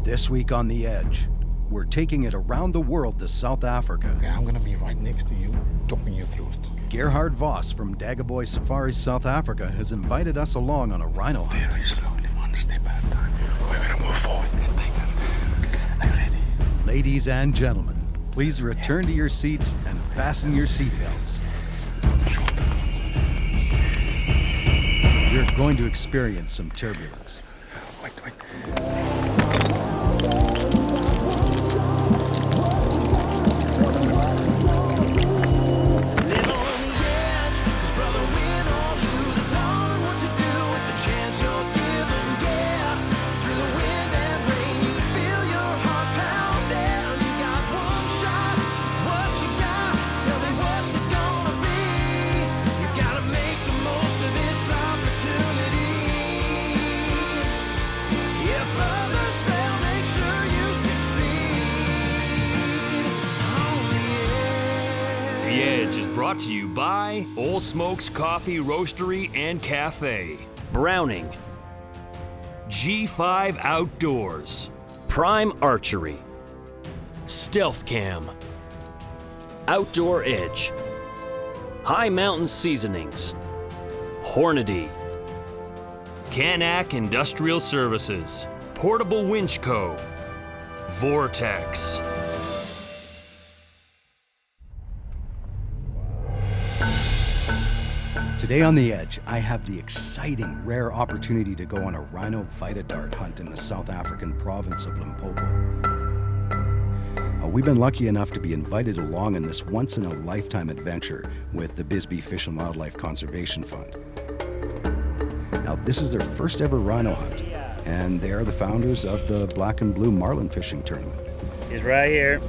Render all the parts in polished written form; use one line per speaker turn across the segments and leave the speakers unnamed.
This week on The Edge, we're taking it around the world to South Africa.
Okay, I'm gonna be right next to you, talking you through it.
Gerhard Voss from Dagaboy Safaris South Africa has invited us along on a rhino hunt.
Very slowly, one step at a time. We're gonna move forward. Are you ready?
Ladies and gentlemen, please return to your seats and fasten your seatbelts. You're going to experience some turbulence.
Wait.
The Edge is brought to you by Old Smokes Coffee Roastery and Cafe, Browning, G5 Outdoors, Prime Archery, Stealth Cam, Outdoor Edge, High Mountain Seasonings, Hornady, Canac Industrial Services, Portable Winch Co., Vortex.
Today on The Edge, I have the exciting, rare opportunity to go on a rhino Vita dart hunt in the South African province of Limpopo. We've been lucky enough to be invited along in this once-in-a-lifetime adventure with the Bisbee Fish and Wildlife Conservation Fund. Now, this is their first ever rhino hunt, and they are the founders of the Black and Blue Marlin Fishing Tournament.
He's right here.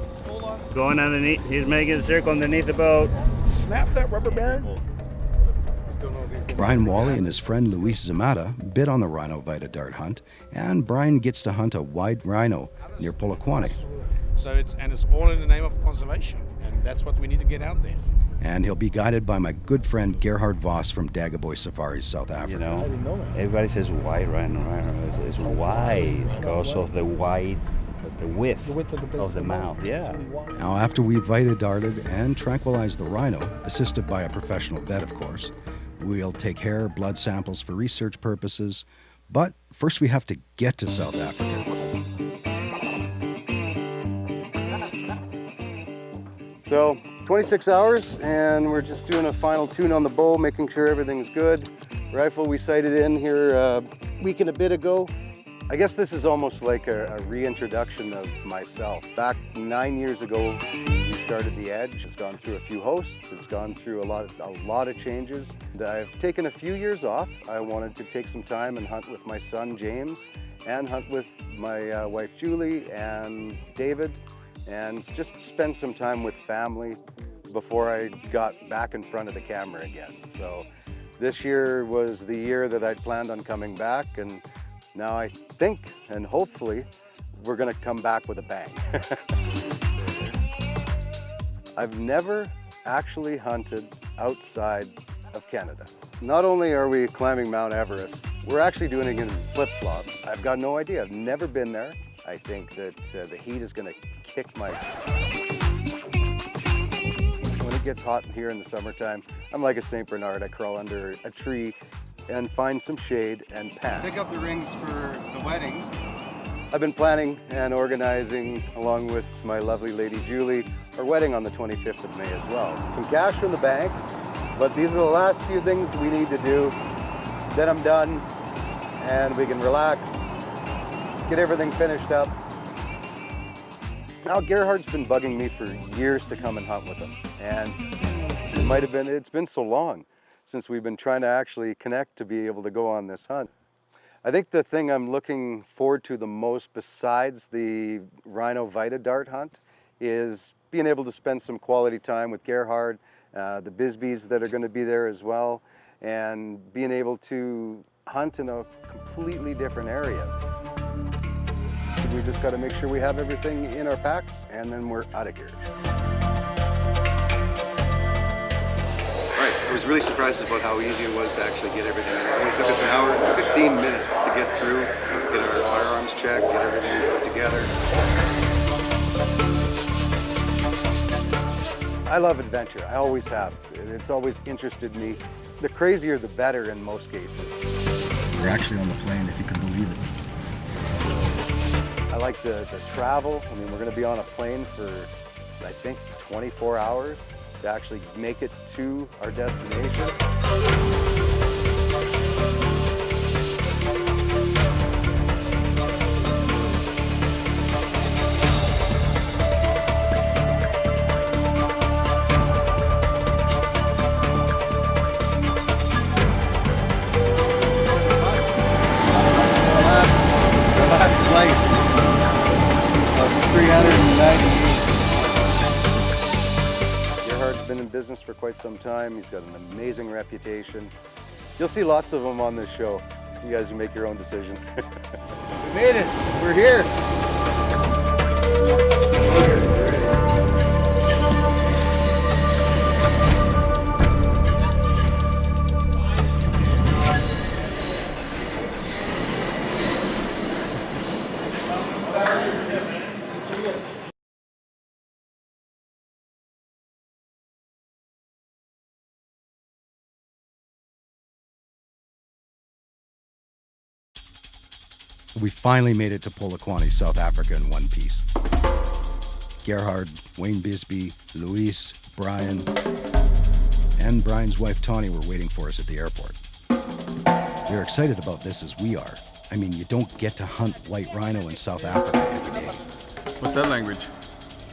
Going underneath. He's making a circle underneath the boat.
Snap that rubber band.
Brian Wally and his friend Luis Zamata bid on the rhino Vita dart hunt, and Brian gets to hunt a white rhino near Polokwane.
So it's all in the name of conservation, and that's what we need to get out there.
And he'll be guided by my good friend Gerhard Voss from Dagaboy Safaris South Africa.
You know, everybody says white rhino. It's wide because of the width of the mouth. Yeah.
Now, after we Vita darted and tranquilized the rhino, assisted by a professional vet, of course, we'll take hair, blood samples for research purposes. But first we have to get to South Africa.
So 26 hours, and we're just doing a final tune on the bow, making sure everything's good. Rifle we sighted in here a week and a bit ago. I guess this is almost like a reintroduction of myself. Back 9 years ago, we started The Edge. It's gone through a few hosts. It's gone through a lot of changes. And I've taken a few years off. I wanted to take some time and hunt with my son, James, and hunt with my wife, Julie, and David, and just spend some time with family before I got back in front of the camera again. So this year was the year that I'd planned on coming back, and now I think, and hopefully, we're gonna come back with a bang. I've never actually hunted outside of Canada. Not only are we climbing Mount Everest, we're actually doing it in flip-flops. I've got no idea, I've never been there. I think that the heat is gonna kick my... When it gets hot here in the summertime, I'm like a St. Bernard. I crawl under a tree and find some shade and pan.
Pick up the rings for the wedding.
I've been planning and organizing, along with my lovely lady Julie, our wedding on the 25th of May as well. Some cash from the bank, but these are the last few things we need to do. Then I'm done, and we can relax, get everything finished up. Now, Gerhard's been bugging me for years to come and hunt with him, and it's been so long since we've been trying to actually connect to be able to go on this hunt. I think the thing I'm looking forward to the most, besides the rhino Vita dart hunt, is being able to spend some quality time with Gerhard, the Bisbees that are going to be there as well, and being able to hunt in a completely different area. We just got to make sure we have everything in our packs, and then we're out of here. I was really surprised about how easy it was to actually get everything in. It only took us an hour and 15 minutes to get through, get our firearms checked, get everything put
together.
I love adventure. I always have. It's always interested me. The crazier, the better in most cases.
We're actually on the plane, if you can believe it.
I like the travel. I mean, we're going to be on a plane for, I think, 24 hours to actually make it to our destination.
The last flight of 398.
Gerhard's been in business for quite some time. He's got an amazing reputation. You'll see lots of them on this show. You guys can make your own decision.
We made it. We're here.
We finally made it to Polokwane, South Africa in one piece. Gerhard, Wayne Bisbee, Luis, Brian, and Brian's wife Tawny were waiting for us at the airport. They're excited about this as we are. I mean, you don't get to hunt white rhino in South Africa every day.
What's that language?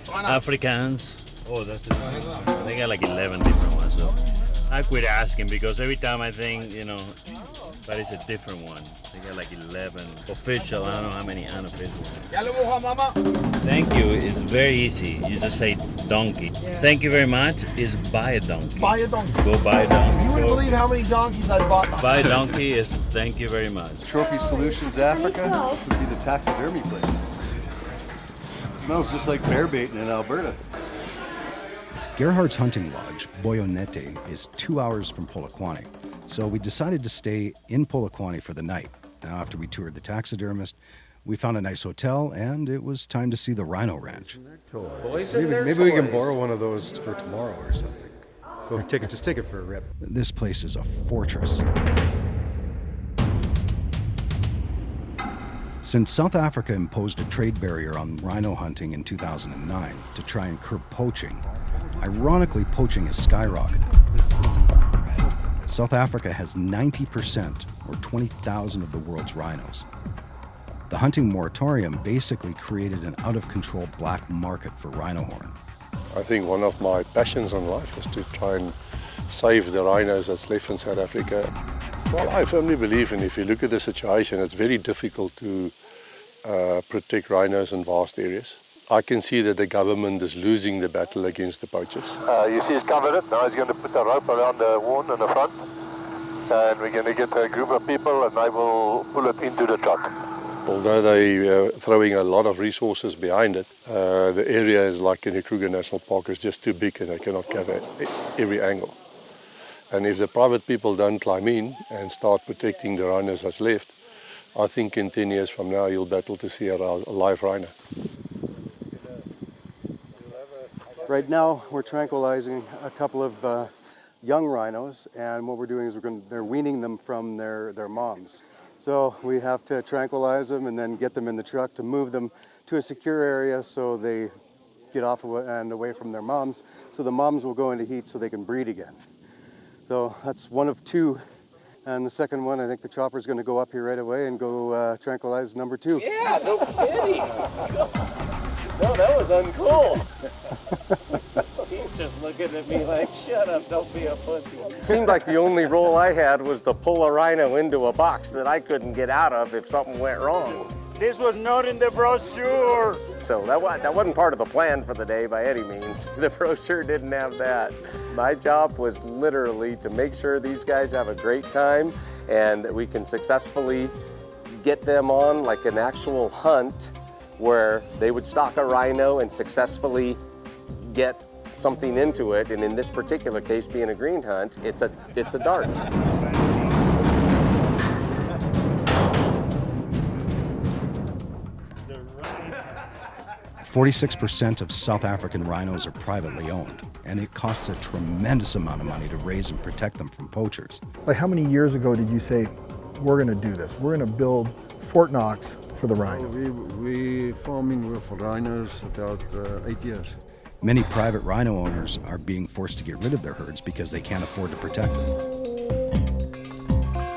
Afrikaans. Oh, that's it. They got like 11 different ones. So I quit asking because every time I think, that is a different one. They got like 11 official. I don't know how many unofficial. Thank you. It's very easy. You just say donkey. Thank you very much is buy a donkey.
Buy a donkey.
Go buy a donkey.
You wouldn't
Go
believe how many donkeys I bought.
buy a donkey is thank you very much.
Trophy Solutions Africa would be the taxidermy place.
Smells just like bear baiting in Alberta.
Gerhard's hunting lodge, Boyonete, is 2 hours from Polokwane, so we decided to stay in Polokwane for the night. Now, after we toured the taxidermist, we found a nice hotel, and it was time to see the Rhino Ranch.
Maybe we can borrow one of those for tomorrow or something. Just take it for a rip.
This place is a fortress. Since South Africa imposed a trade barrier on rhino hunting in 2009 to try and curb poaching, ironically, poaching has skyrocketed.
This is incredible.
South Africa has 90%, or 20,000 of the world's rhinos. The hunting moratorium basically created an out-of-control black market for rhino horn.
I think one of my passions in life is to try and save the rhinos that's left in South Africa. Well, I firmly believe, and if you look at the situation, it's very difficult to protect rhinos in vast areas. I can see that the government is losing the battle against the poachers.
You see he's covered it. Now he's going to put the rope around the horn in the front. And we're going to get a group of people and they will pull it into the truck.
Although they're throwing a lot of resources behind it, the area is like in the Kruger National Park is just too big and they cannot cover every angle. And if the private people don't climb in and start protecting the rhinos that's left, I think in 10 years from now you'll battle to see a live rhino.
Right now, we're tranquilizing a couple of young rhinos, and what we're doing is they're weaning them from their moms. So we have to tranquilize them and then get them in the truck to move them to a secure area so they get off and away from their moms, so the moms will go into heat so they can breed again. So that's one of two. And the second one, I think the chopper's going to go up here right away and go tranquilize number two.
Yeah, no kidding. No, that was uncool. He's just looking at me like, shut up, don't be a pussy.
Seemed like the only role I had was to pull a rhino into a box that I couldn't get out of if something went wrong.
This was not in the brochure.
So that wasn't part of the plan for the day by any means. The brochure didn't have that. My job was literally to make sure these guys have a great time and that we can successfully get them on like an actual hunt where they would stalk a rhino and successfully get something into it. And in this particular case, being a green hunt, it's a dart.
46% of South African rhinos are privately owned, and it costs a tremendous amount of money to raise and protect them from poachers.
Like how many years ago did you say, we're going to do this? We're going to build Fort Knox for the rhino.
We farming with rhinos about 8 years.
Many private rhino owners are being forced to get rid of their herds because they can't afford to protect them.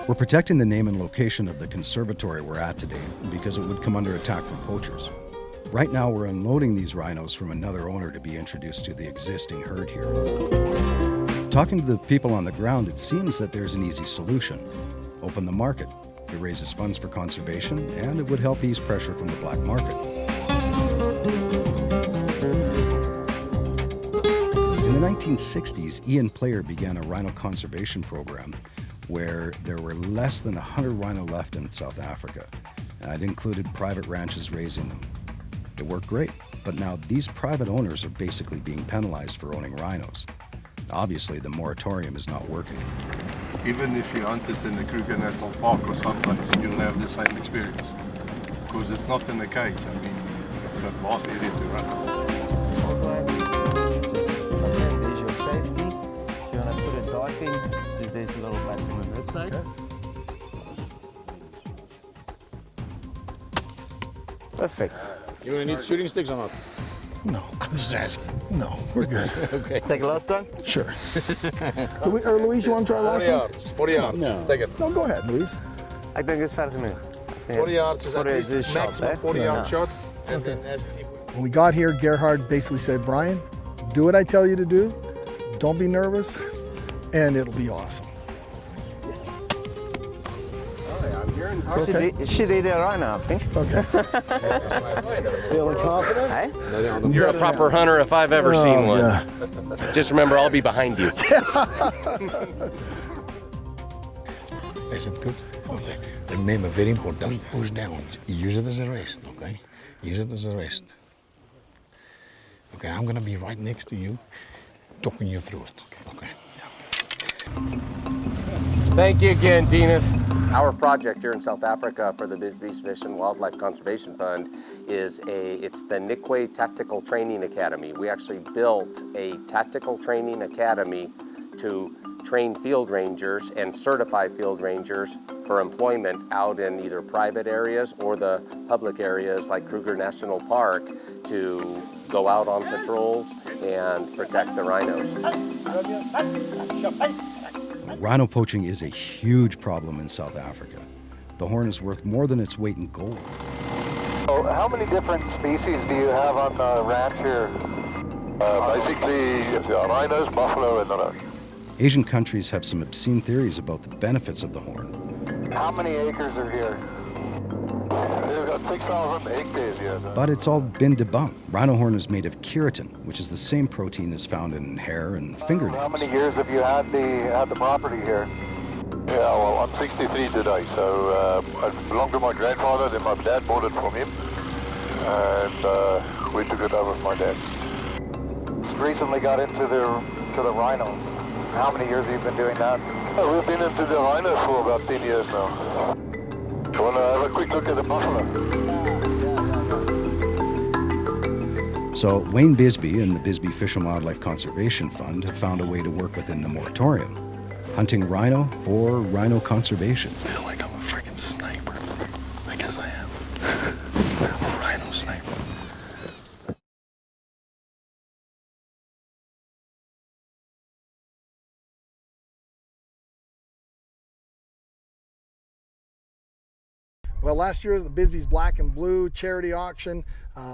We're protecting the name and location of the conservatory we're at today because it would come under attack from poachers. Right now, we're unloading these rhinos from another owner to be introduced to the existing herd here. Talking to the people on the ground, it seems that there's an easy solution. Open the market. It raises funds for conservation, and it would help ease pressure from the black market. In the 1960s, Ian Player began a rhino conservation program where there were less than 100 rhino left in South Africa. It included private ranches raising them. It worked great, but now these private owners are basically being penalized for owning rhinos. Obviously, the moratorium is not working.
Even if you hunt it in the Kruger National Park or someplace, you'll have the same experience. Because it's not in the cage. I mean, you've got vast area to run.
There's your safety. If you want to put a dart in, just there's a little button on that side.
Okay.
Perfect.
You gonna need shooting sticks or not?
No.
I'm just asking.
No, we're good.
Okay.
Take a last one?
Sure. Louise, you want to try last
40
one?
yards. 40 yards.
No.
Take it.
No, go ahead, Louise.
I think it's fair genoeg.
40 yards is at
40
least
is shot,
maximum
eh?
40 yard shot. And
Okay.
then
When we got here, Gerhard basically said, Brian, do what I tell you to do. Don't be nervous, and it'll be awesome. Okay.
She did it right now, I think.
Okay.
Feeling confident? Hey?
You're a proper hunter if I've ever seen one.
Yeah.
Just remember, I'll be behind you.
Is it good? Okay. Remember, very important, don't push down. Use it as a rest, okay? Use it as a rest. Okay, I'm gonna be right next to you, talking you through it, okay?
Thank you again, Dinas. Our project here in South Africa for the Bisbee's Fish and Wildlife Conservation Fund it's the Nikwe Tactical Training Academy. We actually built a tactical training academy to train field rangers and certify field rangers for employment out in either private areas or the public areas like Kruger National Park to go out on patrols and protect the rhinos.
Rhino poaching is a huge problem in South Africa. The horn is worth more than its weight in gold.
So how many different species do you have on the ranch here? Basically, rhinos, buffalo, and the
Asian countries have some obscene theories about the benefits of the horn.
How many acres are here? We've got 6,000 hectares here.
But it's all been debunked. Rhino horn is made of keratin, which is the same protein as found in hair and fingernails.
How many years have you had the property here? Yeah, well, I'm 63 today, so it belonged to my grandfather, then my dad bought it from him, and we took it over from my dad. Just recently got into the rhino. How many years have you been doing that? We've been into the rhino for about 10 years now. You want to have a quick look at the buffalo?
So Wayne Bisbee and the Bisbee Fish and Wildlife Conservation Fund have found a way to work within the moratorium. Hunting rhino for rhino conservation.
I feel like I'm a freaking sniper. I guess I am. A rhino sniper.
Well, last year was the Bisbee's Black and Blue charity auction.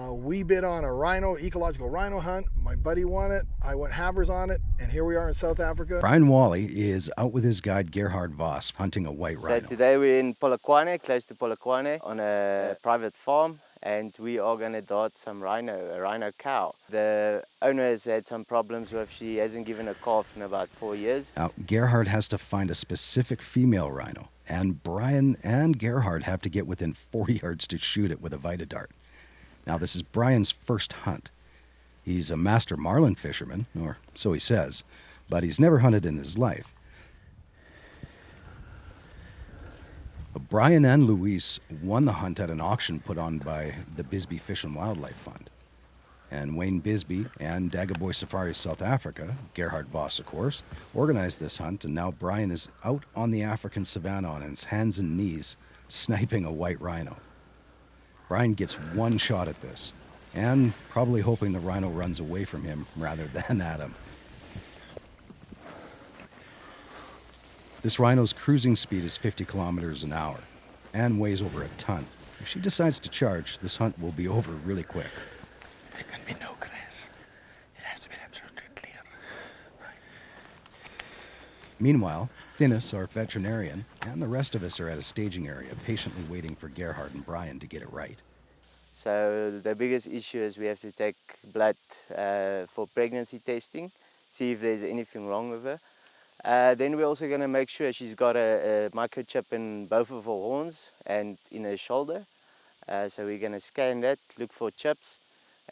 We bid on a rhino, ecological rhino hunt. My buddy won it. I went halvers on it, and here we are in South Africa.
Brian Wally is out with his guide Gerhard Voss hunting a white rhino.
So today we're in Polokwane, close to Polokwane, on a private farm, and we are going to dart some rhino, a rhino cow. The owner has had some problems with, she hasn't given a calf in about 4 years.
Now, Gerhard has to find a specific female rhino, and Brian and Gerhard have to get within 40 yards to shoot it with a Vita dart. Now, this is Brian's first hunt. He's a master marlin fisherman, or so he says, but he's never hunted in his life. Brian and Luis won the hunt at an auction put on by the Bisbee Fish and Wildlife Fund. And Wayne Bisbee and Dagaboy Safaris South Africa, Gerhard Voss of course, organized this hunt, and now Brian is out on the African savanna on his hands and knees, sniping a white rhino. Brian gets one shot at this, and probably hoping the rhino runs away from him rather than at him. This rhino's cruising speed is 50 kilometers an hour and weighs over a ton. If she decides to charge, this hunt will be over really quick.
There can be no grass. It has to be absolutely clear.
Meanwhile, Thinis, our veterinarian, and the rest of us are at a staging area, patiently waiting for Gerhard and Brian to get it right.
So the biggest issue is we have to take blood for pregnancy testing, see if there's anything wrong with her. Then we're also going to make sure she's got a microchip in both of her horns and in her shoulder. So we're going to scan that, look for chips.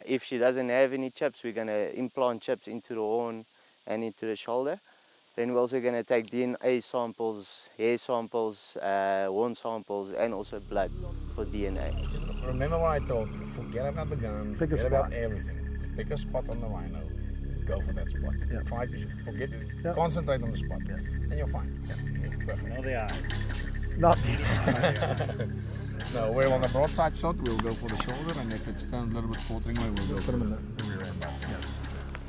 If she doesn't have any chips, we're going to implant chips into the horn and into the shoulder. Then we're also going to take DNA samples, hair samples, horn samples, and also blood for DNA.
Just remember what I told you. Forget about the gun.
Pick a
forget
spot.
about everything. Pick a spot on the rhino. Go for that spot.
Yeah.
Try to forget it.
Yeah.
Concentrate on the spot.
Yeah.
And you're fine. Yeah. Perfect.
No, they are.
Not
No, we're on the broadside shot. We'll go for the shoulder, and if it's turned a little bit quartering way, we'll go
Put
for
them in
the
the
rear end back.
Yeah.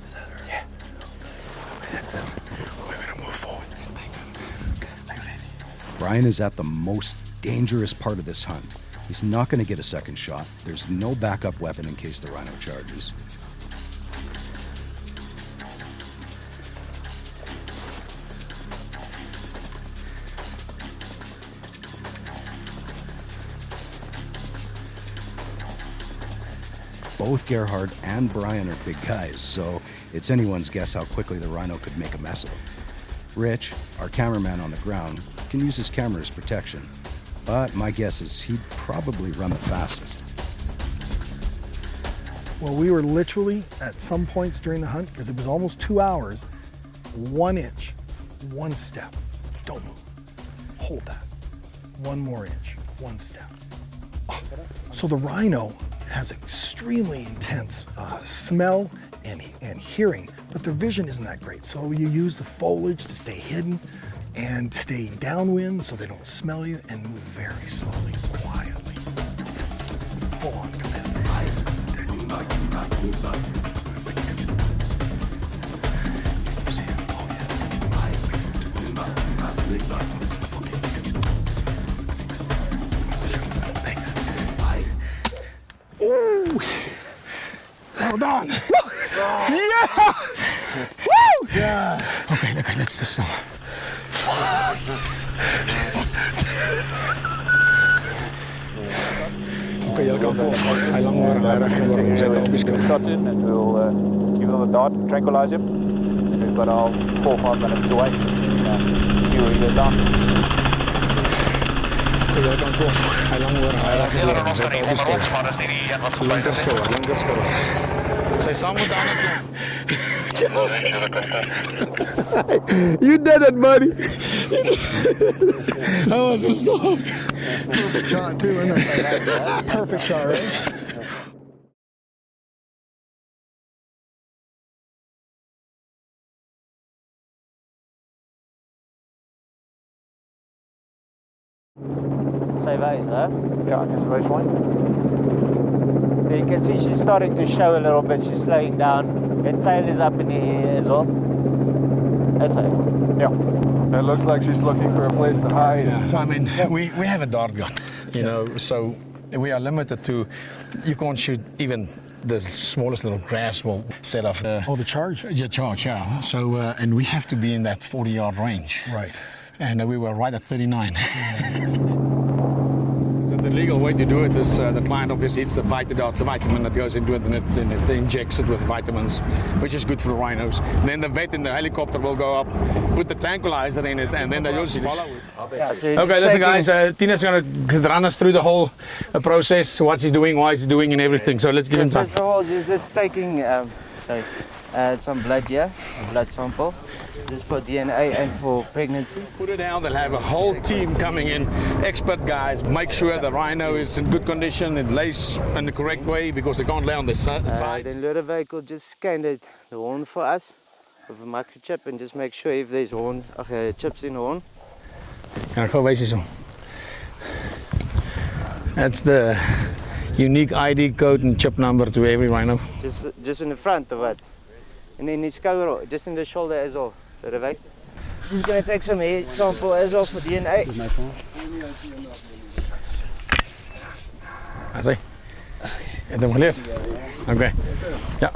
Is that her? Yeah. Okay, that's it. We're gonna move forward.
Brian is at the most dangerous part of this hunt. He's not going to get a second shot. There's no backup weapon in case the rhino charges. Both Gerhard and Brian are big guys, so it's anyone's guess how quickly the rhino could make a mess of them. Rich, our cameraman on the ground, can use his camera as protection, but my guess is he'd probably run the fastest.
Well, we were literally at some points during the hunt, because it was almost 2 hours, 1 inch, 1 step. Don't move. Hold that. 1 more inch, 1 step. Oh. So the rhino has extremely intense smell and hearing, but their vision isn't that great. So you use the foliage to stay hidden and stay downwind so they don't smell you, and move very slowly, quietly, tense, full on command.
Ooh! Well done! Yeah! Woo!
Yeah.
Okay, let's just stop. Oké, jullie kan volgen. Hij lang worden, hij recht worden. Zet op je scope.
Shot in, and we'll give him a dart, tranquilize him, and we've got our 4-5 minutes to wait. See where he goes down.
Oké, jullie kan volgen. Hij lang worden, hij recht worden. Zet op je scope. Linker scope, linker scope. Zij samen down again.
You did it, buddy. That was a stop. Perfect shot too, isn't it? Perfect shot, right?
Save eyes, huh? Yeah, I guess race one. You can see she's starting to show a little bit. She's slowing down. Her tail is up in the air as well. That's it. Yeah.
It looks like she's looking for a place to hide.
Yeah. I mean, we have a dart gun, you know, so we are limited to, you can't shoot even the smallest little grass will set off.
Oh, the charge?
Your charge, yeah. So, and we have to be in that 40-yard range.
Right.
And we were right at 39. So the legal way to do it is the client obviously eats the vitamin that goes into it, and it injects it with vitamins, which is good for the rhinos. And then the vet in the helicopter will go up, put the tranquilizer in it, and then they just follow it. Okay, listen guys, Tina's going to run us through the whole process, what he's doing, why he's doing, and everything. So let's give him time.
First of all, just taking, some blood here, a blood sample. This is for DNA and for pregnancy.
Put it down, they'll have a whole team coming in, expert guys, make sure the rhino is in good condition, it lays in the correct way because they can't lay on the sides.
Then Ludovic will just scan the horn for us with a microchip and just make sure if there's chips in the horn.
Kan ek gou wys hierso. That's the unique ID code and chip number to every rhino.
Just in the front of it. And then his shoulder, just in the shoulder as well. Ludovic. He's going to take some hair sample as well for DNA.
I see. Het hem geleerd? Okay. Yeah.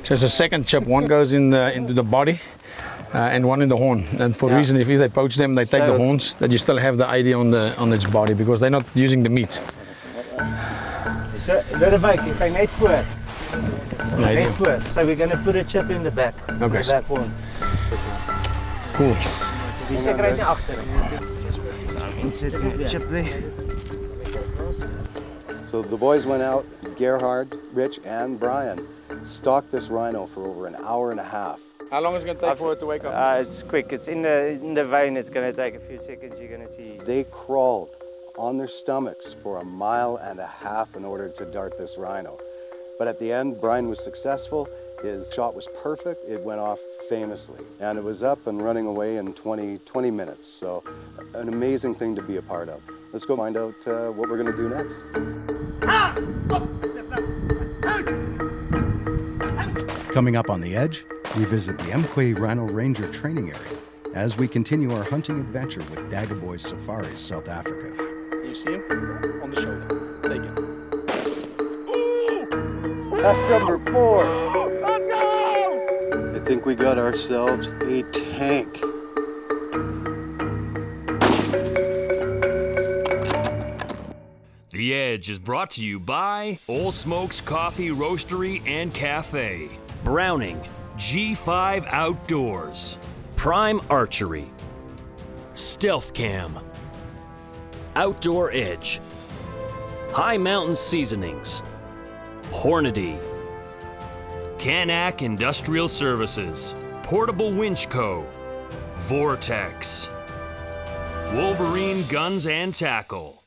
So it's a second chip. One goes into the body and one in the horn. And for reason, if they poach them, they take the horns. That you still have the ID on its body because they're not using the meat.
So Ludovic, you can net voor. Net voor. So we're going to put a chip in the back.
Okay.
The back horn.
Cool.
Die seker uit nie agter. Insert chip there.
So the boys went out, Gerhard, Rich, and Brian, stalked this rhino for over an hour and a half.
How long is it going to take for it to wake up?
It's quick. It's in the vein. It's going to take a few seconds. You're going to see.
They crawled on their stomachs for 1.5 miles in order to dart this rhino. But at the end, Brian was successful. His shot was perfect. It went off famously. And it was up and running away in 20 minutes. So an amazing thing to be a part of. Let's go find out what we're going to do next.
Coming up on the edge, we visit the Mkwe Rhino Ranger training area as we continue our hunting adventure with Dagoboys Safaris, South Africa.
You see him? On the shoulder. Take it.
That's number 4. Let's go! I think we got ourselves a tank.
The Edge is brought to you by Old Smokes Coffee Roastery and Cafe, Browning, G5 Outdoors, Prime Archery, Stealth Cam, Outdoor Edge, High Mountain Seasonings, Hornady, Canac Industrial Services, Portable Winch Co., Vortex, Wolverine Guns and Tackle,